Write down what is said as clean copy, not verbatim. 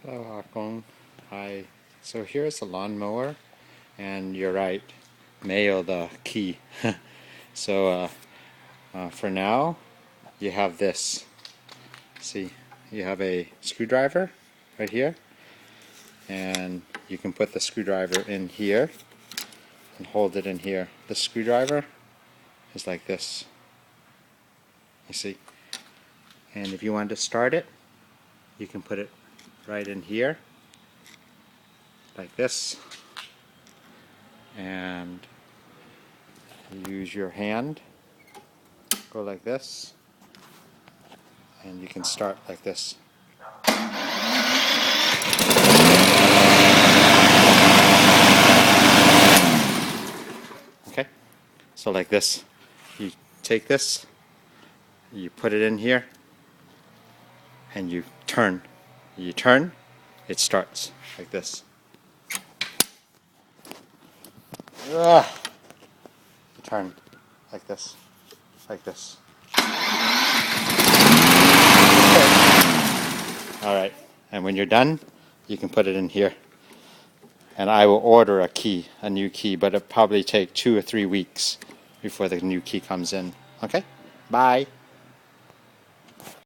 Hello, ah-goon. Hi. So here's the lawnmower, and you're right, mayo the key. So for now, you have this. See, you have a screwdriver right here, and you can put the screwdriver in here and hold it in here. The screwdriver is like this. You see? And if you want to start it, you can put it right in here, like this, and use your hand, go like this, and you can start like this. Okay, so like this, you take this, you put it in here, and you turn. You turn, it starts like this. Ugh. You turn like this, like this. Alright, and when you're done, you can put it in here. And I will order a new key, but it'll probably take 2 or 3 weeks before the new key comes in. Okay? Bye.